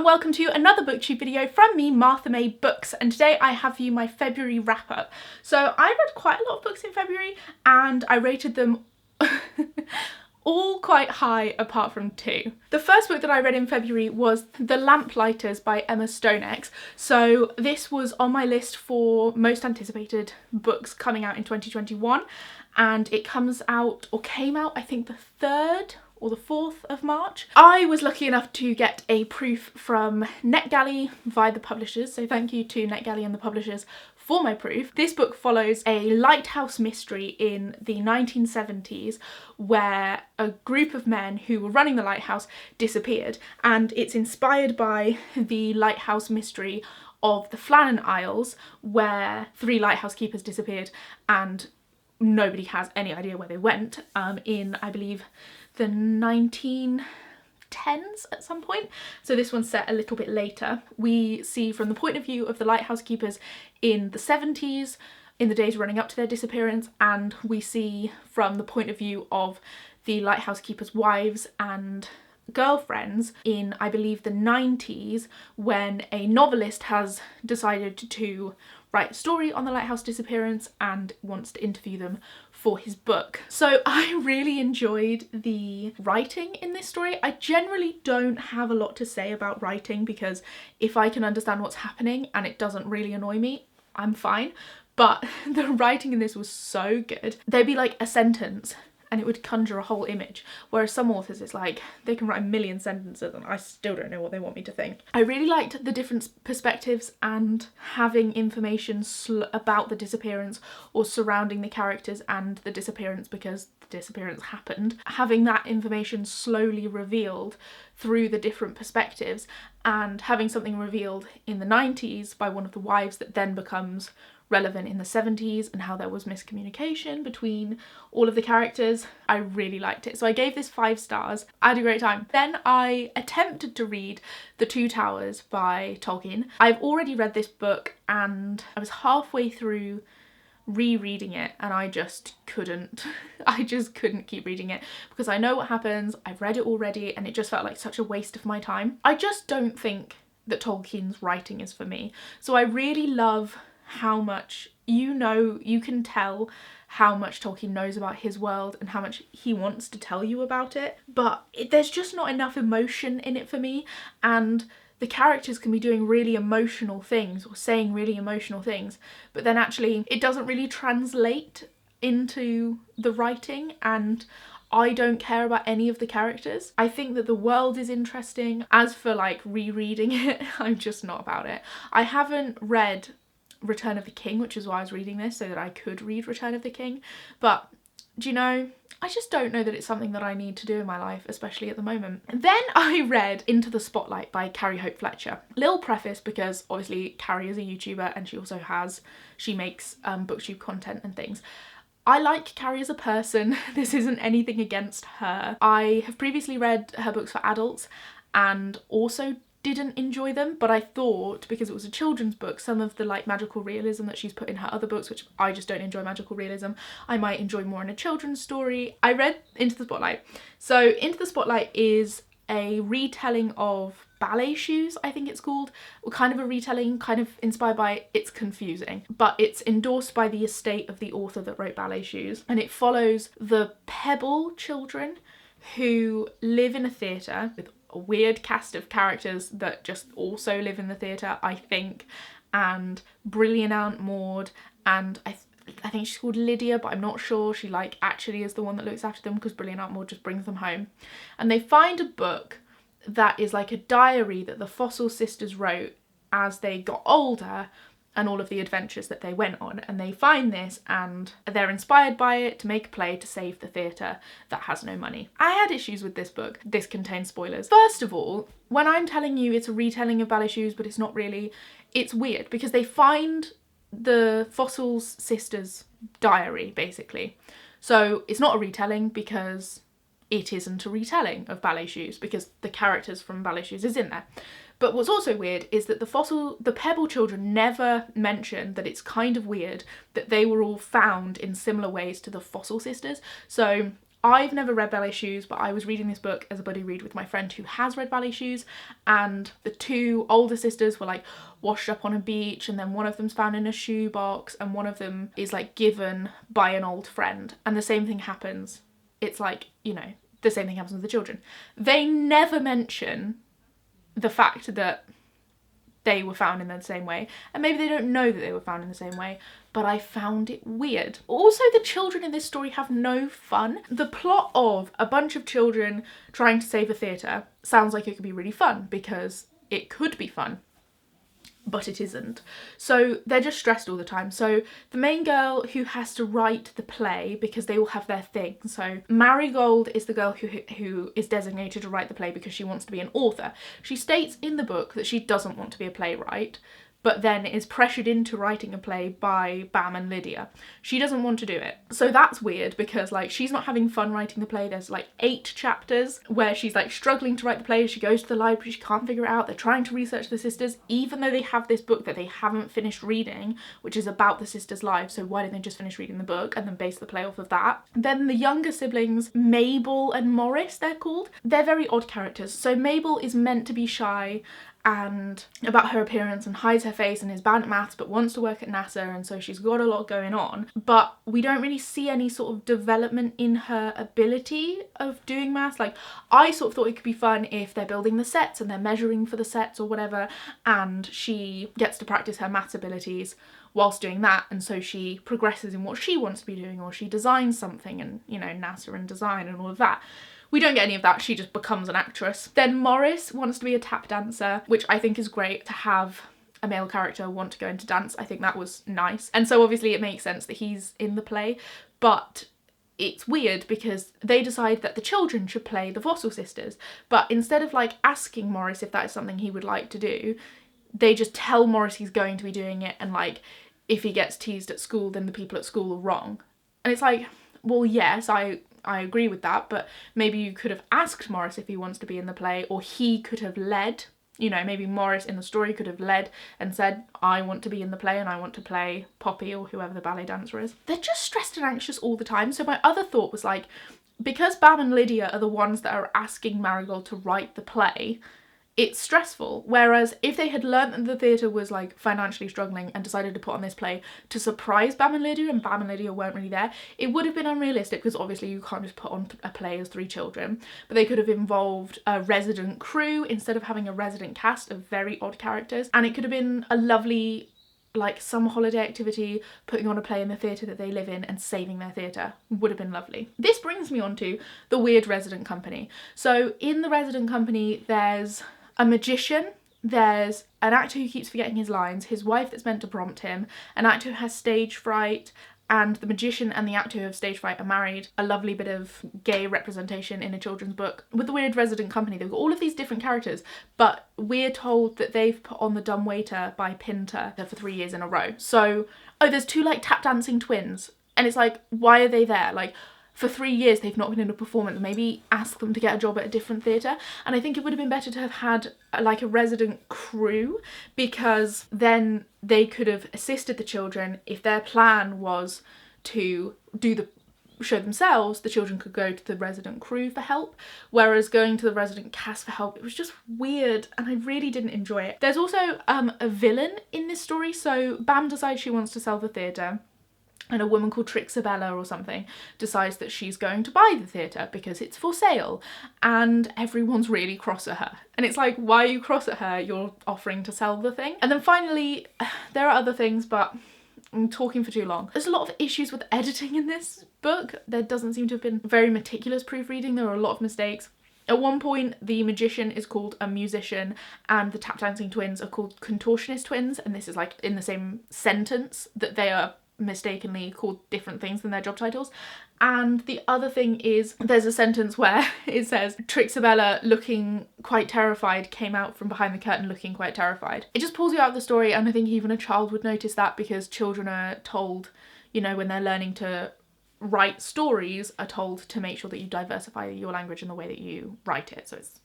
and welcome to another booktube video from me, Martha May Books, and today I have for you my February wrap up. So I read quite a lot of books in February and I rated them all quite high apart from two. The first book that I read in February was The Lamplighters by Emma Stonex. So this was on my list for most anticipated books coming out in 2021, and it comes out, or came out, I think the 3rd or the 4th of March. I was lucky enough to get a proof from NetGalley via the publishers, so thank you to NetGalley and the publishers for my proof. This book follows a lighthouse mystery in the 1970s where a group of men who were running the lighthouse disappeared, and it's inspired by the lighthouse mystery of the Flannan Isles where 3 lighthouse keepers disappeared and nobody has any idea where they went in, I believe, the 1910s at some point. So this one's set a little bit later. We see from the point of view of the lighthouse keepers in the 70s, in the days running up to their disappearance, and we see from the point of view of the lighthouse keepers' wives and girlfriends in, I believe, the 90s, when a novelist has decided to write a story on the lighthouse disappearance and wants to interview them for his book. So I really enjoyed the writing in this story. I generally don't have a lot to say about writing because if I can understand what's happening and it doesn't really annoy me, I'm fine. But the writing in this was so good. There'd be like a sentence and it would conjure a whole image. Whereas some authors, it's like, they can write a million sentences and I still don't know what they want me to think. I really liked the different perspectives and having information about the disappearance or surrounding the characters and the disappearance, because the disappearance happened. Having that information slowly revealed through the different perspectives, and having something revealed in the 90s by one of the wives that then becomes relevant in the 70s, and how there was miscommunication between all of the characters. I really liked it. So I gave this 5 stars. I had a great time. Then I attempted to read The Two Towers by Tolkien. I've already read this book and I was halfway through rereading it and I just couldn't. I just couldn't keep reading it because I know what happens. I've read it already and it just felt like such a waste of my time. I just don't think that Tolkien's writing is for me. So I really love how much, you can tell how much Tolkien knows about his world and how much he wants to tell you about it, but there's just not enough emotion in it for me, and the characters can be doing really emotional things or saying really emotional things, but then actually it doesn't really translate into the writing, and I don't care about any of the characters. I think that the world is interesting. As for like rereading it, I'm just not about it. I haven't read Return of the King, which is why I was reading this, so that I could read Return of the King. But, do you know, I just don't know that it's something that I need to do in my life, especially at the moment. And then I read Into the Spotlight by Carrie Hope Fletcher. Little preface, because obviously Carrie is a YouTuber and she makes booktube content and things. I like Carrie as a person. This isn't anything against her. I have previously read her books for adults and also didn't enjoy them, but I thought because it was a children's book, some of the like magical realism that she's put in her other books, which I just don't enjoy magical realism, I might enjoy more in a children's story. I read Into the Spotlight. So Into the Spotlight is a retelling of Ballet Shoes, I think it's called, or kind of a retelling, kind of inspired by It's Confusing, but it's endorsed by the estate of the author that wrote Ballet Shoes, and it follows the Pebble children who live in a theatre with a weird cast of characters that just also live in the theatre, I think, and Brilliant Aunt Maud, and I think she's called Lydia, but I'm not sure. She like actually is the one that looks after them because Brilliant Aunt Maud just brings them home. And they find a book that is like a diary that the Fossil sisters wrote as they got older and all of the adventures that they went on, and they find this and they're inspired by it to make a play to save the theatre that has no money. I had issues with this book. This contains spoilers. First of all, when I'm telling you it's a retelling of Ballet Shoes but it's not really, it's weird because they find the Fossil sisters' diary basically. So it's not a retelling because it isn't a retelling of Ballet Shoes because the characters from Ballet Shoes is in there. But what's also weird is that the Pebble children never mention that it's kind of weird that they were all found in similar ways to the Fossil sisters. So I've never read Ballet Shoes, but I was reading this book as a buddy read with my friend who has read Ballet Shoes, and the two older sisters were like washed up on a beach, and then one of them's found in a shoebox, and one of them is like given by an old friend, and the same thing happens. It's like, you know, the same thing happens with the children. They never mention the fact that they were found in the same way, and maybe they don't know that they were found in the same way, but I found it weird. Also, the children in this story have no fun. The plot of a bunch of children trying to save a theatre sounds like it could be really fun, because it could be fun, but it isn't. So they're just stressed all the time. So the main girl who has to write the play, because they all have their thing. So Marigold is the girl who is designated to write the play because she wants to be an author. She states in the book that she doesn't want to be a playwright, but then is pressured into writing a play by Bam and Lydia. She doesn't want to do it. So that's weird, because like she's not having fun writing the play. There's like 8 chapters where she's like struggling to write the play. She goes to the library, she can't figure it out. They're trying to research the sisters, even though they have this book that they haven't finished reading, which is about the sisters' lives. So why didn't they just finish reading the book and then base the play off of that? Then the younger siblings, Mabel and Morris, they're called. They're very odd characters. So Mabel is meant to be shy and about her appearance and hides her face and is bad at maths but wants to work at NASA, and so she's got a lot going on, but we don't really see any sort of development in her ability of doing maths. Like, I sort of thought it could be fun if they're building the sets and they're measuring for the sets or whatever, and she gets to practice her maths abilities whilst doing that, and so she progresses in what she wants to be doing, or she designs something, and you know, NASA and design and all of that. We don't get any of that, she just becomes an actress. Then Morris wants to be a tap dancer, which I think is great to have a male character want to go into dance. I think that was nice. And so obviously it makes sense that he's in the play, but it's weird because they decide that the children should play the Fossil Sisters, but instead of like asking Morris if that is something he would like to do, they just tell Morris he's going to be doing it, and like if he gets teased at school then the people at school are wrong. And it's like, well, yes, I agree with that, but maybe you could have asked Morris if he wants to be in the play, or he could have led. You know, maybe Morris in the story could have led and said, I want to be in the play and I want to play Poppy or whoever the ballet dancer is. They're just stressed and anxious all the time. So my other thought was like, because Bam and Lydia are the ones that are asking Marigold to write the play, it's stressful. Whereas if they had learnt that the theatre was like financially struggling and decided to put on this play to surprise Bam and Lydia, and Bam and Lydia weren't really there, it would have been unrealistic, because obviously you can't just put on a play as 3 children. But they could have involved a resident crew instead of having a resident cast of very odd characters, and it could have been a lovely like summer holiday activity, putting on a play in the theatre that they live in and saving their theatre. Would have been lovely. This brings me on to the weird resident company. So in the resident company there's a magician, there's an actor who keeps forgetting his lines, his wife that's meant to prompt him, an actor who has stage fright, and the magician and the actor who have stage fright are married. A lovely bit of gay representation in a children's book. With the weird resident company, they've got all of these different characters, but we're told that they've put on The Dumb Waiter by Pinter for 3 years in a row. So, oh, there's 2 like tap dancing twins, and it's like, why are they there? Like, for 3 years they've not been in a performance. Maybe ask them to get a job at a different theatre. And I think it would have been better to have had like a resident crew, because then they could have assisted the children. If their plan was to do the show themselves, the children could go to the resident crew for help, whereas going to the resident cast for help, it was just weird and I really didn't enjoy it. There's also a villain in this story. So Bam decides she wants to sell the theatre, and a woman called Trixabella or something decides that she's going to buy the theatre because it's for sale, and everyone's really cross at her. And it's like, why are you cross at her? You're offering to sell the thing. And then finally, there are other things, but I'm talking for too long. There's a lot of issues with editing in this book. There doesn't seem to have been very meticulous proofreading. There are a lot of mistakes. At one point, the magician is called a musician and the tap dancing twins are called contortionist twins, and this is like in the same sentence that they are mistakenly called different things than their job titles. And the other thing is, there's a sentence where it says Trixabella, looking quite terrified, came out from behind the curtain looking quite terrified. It just pulls you out of the story, and I think even a child would notice that, because children are told, you know, when they're learning to write stories, are told to make sure that you diversify your language in the way that you write it. So it's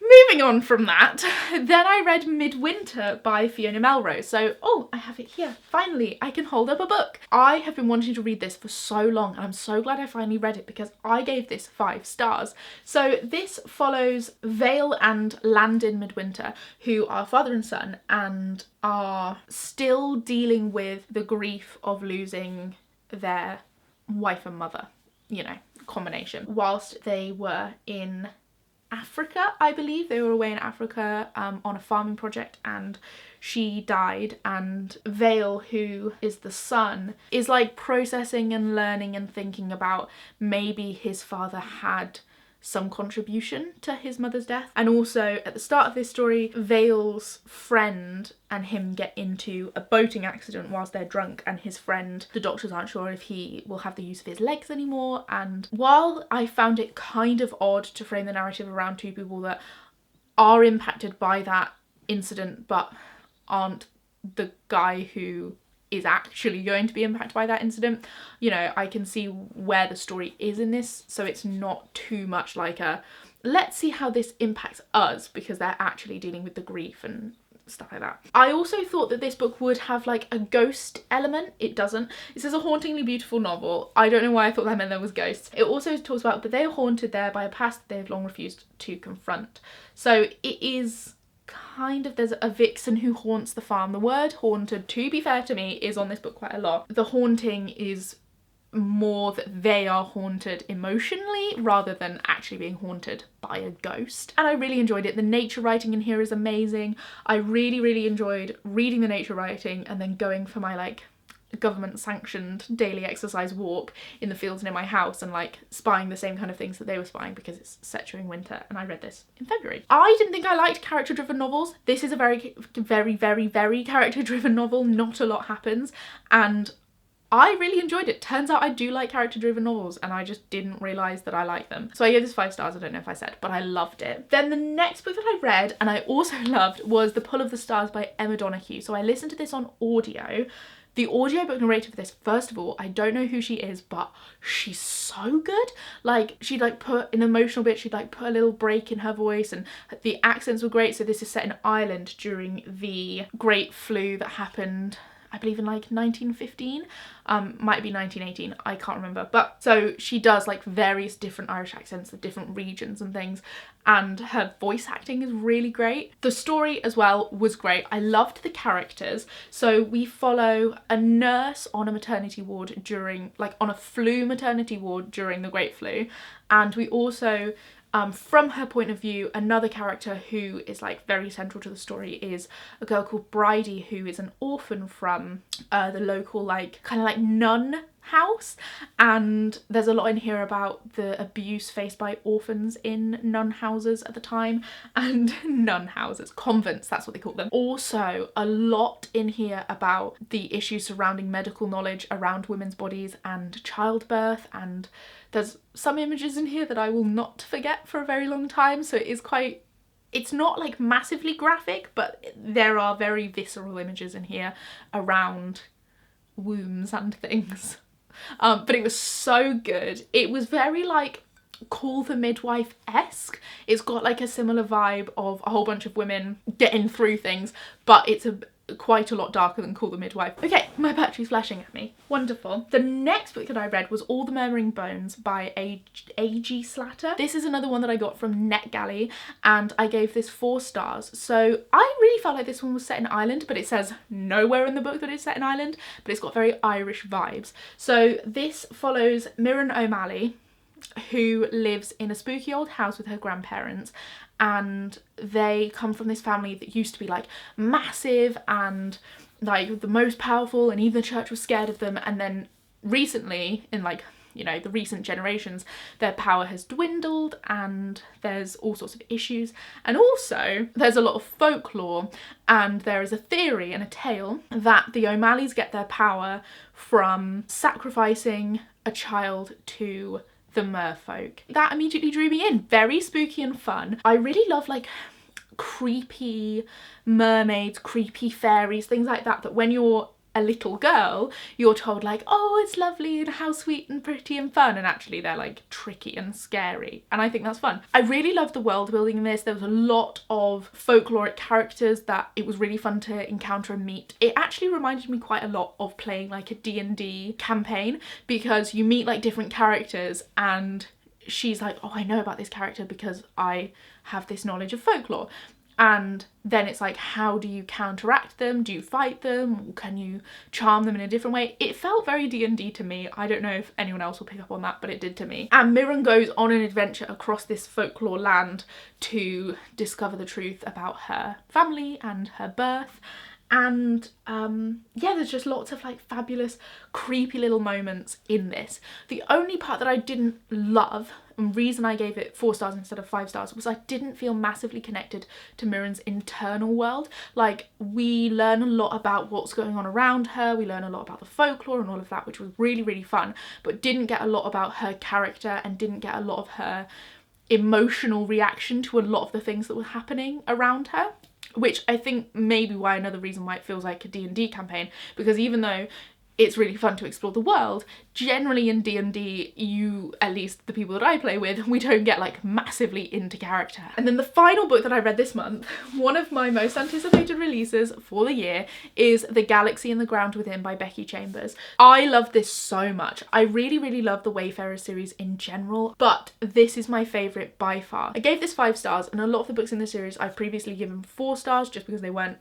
Moving on from that, then I read Midwinter by Fiona Melrose. So, oh, I have it here. Finally, I can hold up a book. I have been wanting to read this for so long, and I'm so glad I finally read it because I gave this 5 stars. So this follows Vale and Landon Midwinter, who are father and son and are still dealing with the grief of losing their wife and mother, you know, combination. Whilst they were in Africa, I believe. They were away in Africa on a farming project, and she died, and Vale, who is the son, is like processing and learning and thinking about maybe his father had some contribution to his mother's death. And also at the start of this story, Vale's friend and him get into a boating accident whilst they're drunk, and his friend, the doctors aren't sure if he will have the use of his legs anymore. And while I found it kind of odd to frame the narrative around 2 people that are impacted by that incident but aren't the guy who is actually going to be impacted by that incident, you know, I can see where the story is in this, so it's not too much like a let's see how this impacts us, because they're actually dealing with the grief and stuff like that. I also thought that this book would have like a ghost element. It doesn't. It says a hauntingly beautiful novel. I don't know why I thought that meant there was ghosts. It also talks about, but they are haunted there by a past they have long refused to confront. So it is kind of, there's a vixen who haunts the farm. The word haunted, to be fair to me, is on this book quite a lot. The haunting is more that they are haunted emotionally rather than actually being haunted by a ghost. And I really enjoyed it. The nature writing in here is amazing. I really enjoyed reading the nature writing and then going for my like government sanctioned daily exercise walk in the fields near my house and like spying the same kind of things that they were spying, because it's set during winter, and I read this in February. I didn't think I liked character driven novels. This is a very character driven novel. Not a lot happens, and I really enjoyed it. Turns out I do like character driven novels, and I just didn't realise that I like them. So I gave this 5 stars, I don't know if I said, but I loved it. Then the next book that I read, and I also loved, was The Pull of the Stars by Emma Donoghue. So I listened to this on audio. The audiobook narrator for this, first of all, I don't know who she is, but she's so good. Like, she'd like put an emotional bit, she'd like put a little break in her voice, and the accents were great. So this is set in Ireland during the Great Flu that happened, I believe, in like 1915, might be 1918, I can't remember. But so she does like various different Irish accents of different regions and things, and her voice acting is really great. The story as well was great. I loved the characters. So we follow a nurse on a maternity ward during, like on a flu maternity ward during the Great Flu, and we also from her point of view, another character who is like very central to the story is a girl called Bridie, who is an orphan from the local like kind of like nun house. And there's a lot in here about the abuse faced by orphans in nun houses at the time, and nun houses, convents, that's what they call them. Also a lot in here about the issues surrounding medical knowledge around women's bodies and childbirth, and there's some images in here that I will not forget for a very long time. So it is quite, it's not like massively graphic, but there are very visceral images in here around wombs and things. But it was so good. It was very like Call the Midwife-esque. It's got like a similar vibe of a whole bunch of women getting through things, but it's quite a lot darker than Call the Midwife. Okay, my battery's flashing at me. Wonderful. The next book that I read was All the Murmuring Bones by A.G. Slatter. This is another one that I got from NetGalley, and I gave this 4 stars. So I really felt like this one was set in Ireland, but it says nowhere in the book that it's set in Ireland, but it's got very Irish vibes. So this follows Mirren O'Malley, who lives in a spooky old house with her grandparents, and they come from this family that used to be like massive and like the most powerful, and even the church was scared of them. And then recently, in like, you know, the recent generations, their power has dwindled and there's all sorts of issues. And also there's a lot of folklore, and there is a theory and a tale that the O'Malleys get their power from sacrificing a child to the merfolk. That immediately drew me in. Very spooky and fun. I really love like creepy mermaids, creepy fairies, things like that, that when you're a little girl, you're told like, oh, it's lovely and how sweet and pretty and fun, and actually they're like tricky and scary, and I think that's fun. I really love the world building in this. There was a lot of folkloric characters that it was really fun to encounter and meet. It actually reminded me quite a lot of playing like a D&D campaign, because you meet like different characters and she's like, oh, I know about this character because I have this knowledge of folklore. And then it's like, how do you counteract them? Do you fight them? Or can you charm them in a different way? It felt very D&D to me. I don't know if anyone else will pick up on that, but it did to me. And Mirren goes on an adventure across this folklore land to discover the truth about her family and her birth. And yeah, there's just lots of like fabulous, creepy little moments in this. The only part that I didn't love, and reason I gave it 4 stars instead of 5 stars, was I didn't feel massively connected to Mirren's internal world. Like, we learn a lot about what's going on around her, we learn a lot about the folklore and all of that, which was really, really fun, but didn't get a lot about her character and didn't get a lot of her emotional reaction to a lot of the things that were happening around her. Which I think may be why another reason why it feels like a D&D campaign, because even though it's really fun to explore the world, generally in D&D, you, at least the people that I play with, we don't get like massively into character. And then the final book that I read this month, one of my most anticipated releases for the year, is The Galaxy and the Ground Within by Becky Chambers. I love this so much. I really, really love the Wayfarer series in general, but this is my favourite by far. I gave this 5 stars, and a lot of the books in the series I've previously given 4 stars just because they weren't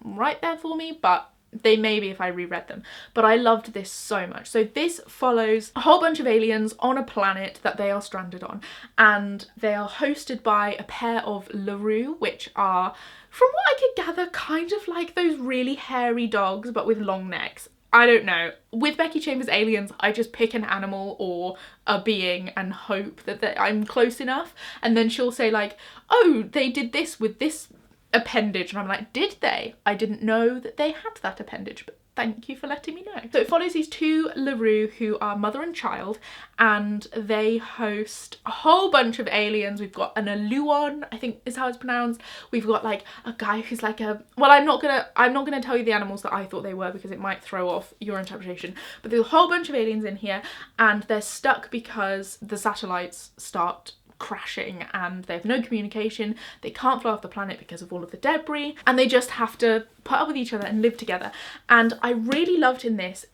right there for me, but they may be if I reread them. But I loved this so much. So this follows a whole bunch of aliens on a planet that they are stranded on, and they are hosted by a pair of Larue, which are, from what I could gather, kind of like those really hairy dogs but with long necks. I don't know. With Becky Chambers aliens, I just pick an animal or a being and hope that I'm close enough, and then she'll say like, oh, they did this with this appendage, and I'm like, did they? I didn't know that they had that appendage, but thank you for letting me know. So it follows these 2 Larue who are mother and child, and they host a whole bunch of aliens. We've got an Aluon, I think is how it's pronounced. We've got like a guy who's like a, well, I'm not gonna tell you the animals that I thought they were because it might throw off your interpretation, but there's a whole bunch of aliens in here, and they're stuck because the satellites start crashing and they have no communication. They can't fly off the planet because of all of the debris, and they just have to put up with each other and live together. And I really loved in this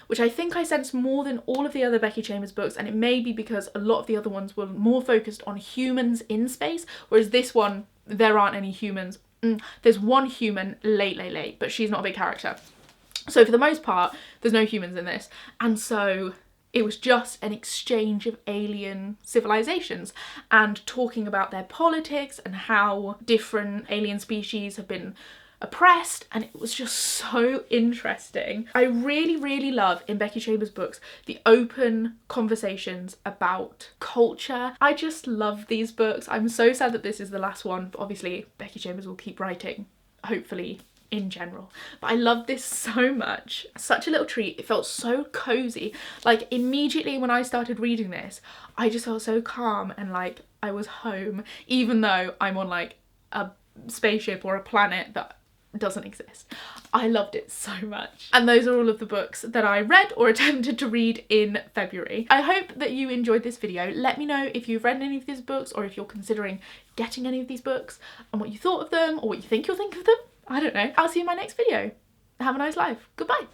which I think I sensed more than all of the other Becky Chambers books, and it may be because a lot of the other ones were more focused on humans in space, whereas this one, there aren't any humans. There's one human late, but she's not a big character. So for the most part, there's no humans in this, and so it was just an exchange of alien civilizations and talking about their politics and how different alien species have been oppressed, and it was just so interesting. I really, really love in Becky Chambers books the open conversations about culture. I just love these books. I'm so sad that this is the last one, but obviously Becky Chambers will keep writing, hopefully, in general. But I love this so much. Such a little treat. It felt so cozy. Like, immediately when I started reading this, I just felt so calm and like I was home, even though I'm on like a spaceship or a planet that doesn't exist. I loved it so much. And those are all of the books that I read or attempted to read in February. I hope that you enjoyed this video. Let me know if you've read any of these books, or if you're considering getting any of these books, and what you thought of them, or what you think you'll think of them. I don't know. I'll see you in my next video. Have a nice life. Goodbye.